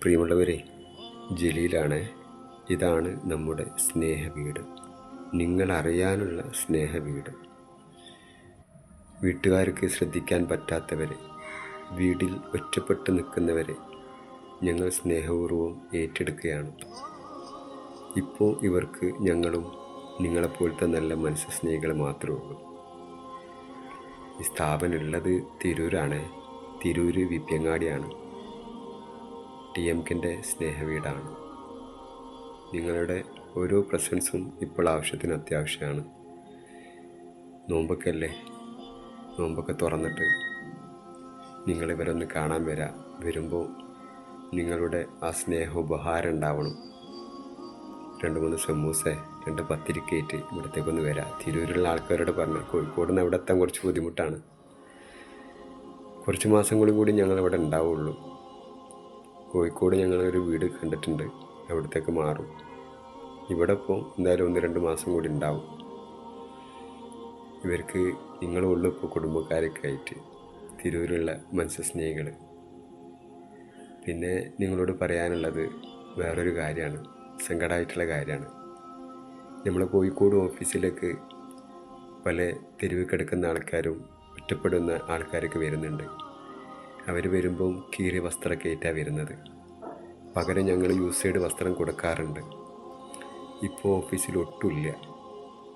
പ്രിയമുള്ളവരെ, ജലീലാണ്. ഇതാണ് നമ്മുടെ സ്നേഹവീട്, നിങ്ങളറിയാനുള്ള സ്നേഹവീട്. വീട്ടുകാർക്ക് ശ്രദ്ധിക്കാൻ പറ്റാത്തവരെ, വീട്ടിൽ ഒറ്റപ്പെട്ട് നിൽക്കുന്നവരെ ഞങ്ങൾ സ്നേഹപൂർവ്വം ഏറ്റെടുക്കുകയാണ്. ഇപ്പോൾ ഇവർക്ക് ഞങ്ങളും നിങ്ങളെപ്പോലത്തെ നല്ല മനുഷ്യസ്നേഹികൾ മാത്രമേ ഉള്ളൂ. ഈ സ്ഥാപനം ഉള്ളത് തിരൂരാണ്. തിരൂര് വിപ്യങ്ങാടിയാണ്. TMKൻ്റെ സ്നേഹവീടാണ്. നിങ്ങളുടെ ഓരോ പ്രസൻസും ഇപ്പോൾ ആവശ്യത്തിന് അത്യാവശ്യമാണ്. നോമ്പൊക്കെ അല്ലേ, നോമ്പൊക്കെ തുറന്നിട്ട് നിങ്ങളിവരൊന്ന് കാണാൻ വരുമ്പോൾ നിങ്ങളുടെ ആ സ്നേഹ ഉപഹാരം ഉണ്ടാവണം. 2-3 സമൂസ, 2 പത്തിരിക്കേറ്റ് ഇവിടത്തേക്കൊന്ന് വരാം. തിരൂരിലുള്ള ആൾക്കാരോട് പറഞ്ഞ് കോഴിക്കോട് നിന്ന് അവിടെ എത്താൻ കുറച്ച് ബുദ്ധിമുട്ടാണ്. കുറച്ച് മാസങ്ങളും കൂടി ഞങ്ങളിവിടെ ഉണ്ടാവുള്ളൂ. കോഴിക്കോട് ഞങ്ങളൊരു വീട് കണ്ടിട്ടുണ്ട്, അവിടത്തേക്ക് മാറും. ഇവിടെ ഇപ്പോൾ എന്തായാലും 1-2 മാസം കൂടി ഉണ്ടാവും. ഇവർക്ക് നിങ്ങളുള്ളൂ ഇപ്പോൾ കുടുംബക്കാരൊക്കെ ആയിട്ട്, തിരൂരുള്ള മത്സ്യസ്നേഹികൾ. പിന്നെ നിങ്ങളോട് പറയാനുള്ളത് വേറൊരു കാര്യമാണ്, സങ്കടമായിട്ടുള്ള കാര്യമാണ്. നമ്മളെ കോഴിക്കോട് ഓഫീസിലേക്ക് പല തെരുവ് കിടക്കുന്ന ആൾക്കാരും ഒറ്റപ്പെടുന്ന ആൾക്കാരൊക്കെ വരുന്നുണ്ട്. അവർ വരുമ്പം കീറിയ വസ്ത്രമൊക്കെ ആയിട്ടാണ് വരുന്നത്. പകരം ഞങ്ങൾ യൂസേഡ് വസ്ത്രം കൊടുക്കാറുണ്ട്. ഇപ്പോൾ ഓഫീസിൽ ഒട്ടുമില്ല.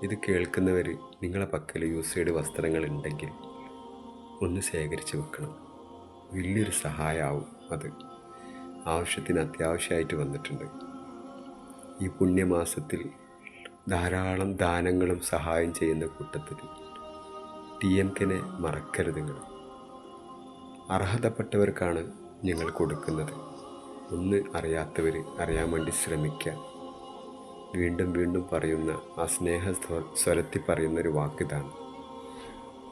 ഇത് കേൾക്കുന്നവർ നിങ്ങളെ പക്കൽ യൂസേഡ് വസ്ത്രങ്ങൾ ഉണ്ടെങ്കിൽ ഒന്ന് ശേഖരിച്ച് വെക്കണം. വലിയൊരു സഹായമാവും അത്. ആവശ്യത്തിന് അത്യാവശ്യമായിട്ട് വന്നിട്ടുണ്ട്. ഈ പുണ്യമാസത്തിൽ ധാരാളം ദാനങ്ങളും സഹായം ചെയ്യുന്ന കൂട്ടത്തിൽ TMKനെ മറക്കരുത്. നിങ്ങൾ അർഹതപ്പെട്ടവർക്കാണ് ഞങ്ങൾ കൊടുക്കുന്നത്. ഒന്ന് അറിയാത്തവർ അറിയാൻ വേണ്ടി ശ്രമിക്കുക. വീണ്ടും വീണ്ടും പറയുന്ന ആ സ്നേഹ സ്വരത്തിൽ പറയുന്നൊരു വാക്കിതാണ്.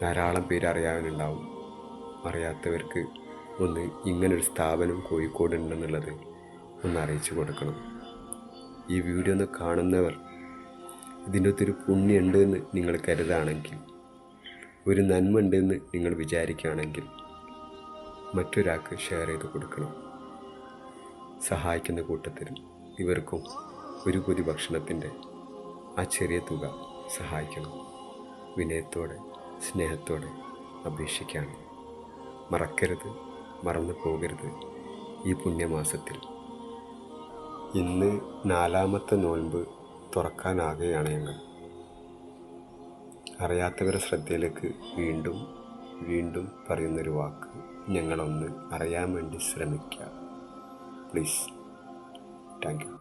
ധാരാളം പേര് അറിയാനുണ്ടാവും. അറിയാത്തവർക്ക് ഒന്ന് ഇങ്ങനൊരു സ്ഥാപനം കോഴിക്കോട് ഉണ്ടെന്നുള്ളത് ഒന്ന് അറിയിച്ചു കൊടുക്കണം. ഈ വീഡിയോ ഒന്ന് കാണുന്നവർ ഇതിൻ്റെ അകത്തൊരു പുണ്യമുണ്ട് എന്ന് നിങ്ങൾ കരുതുകയാണെങ്കിൽ, ഒരു നന്മ ഉണ്ടെന്ന് നിങ്ങൾ വിചാരിക്കുകയാണെങ്കിൽ മറ്റൊരാൾക്ക് ഷെയർ ചെയ്ത് കൊടുക്കണം. സഹായിക്കുന്ന കൂട്ടത്തിൽ ഇവർക്കും ഒരു പൊതി ഭക്ഷണത്തിൻ്റെ ആ ചെറിയ തുക സഹായിക്കണം. വിനയത്തോടെ സ്നേഹത്തോടെ അപേക്ഷിക്കുകയാണ്. മറക്കരുത്, മറന്നു പോകരുത്. ഈ പുണ്യമാസത്തിൽ ഇന്ന് 4ാമത്തെ നോൻപ് തുറക്കാനാകുകയാണ്. ഞങ്ങൾ അറിയാത്തവരുടെ ശ്രദ്ധയിലേക്ക് വീണ്ടും വീണ്ടും പറയുന്നൊരു വാക്ക്, ഞങ്ങളൊന്ന് അറിയാൻ വേണ്ടി ശ്രമിക്കുക. പ്ലീസ്. Thank you.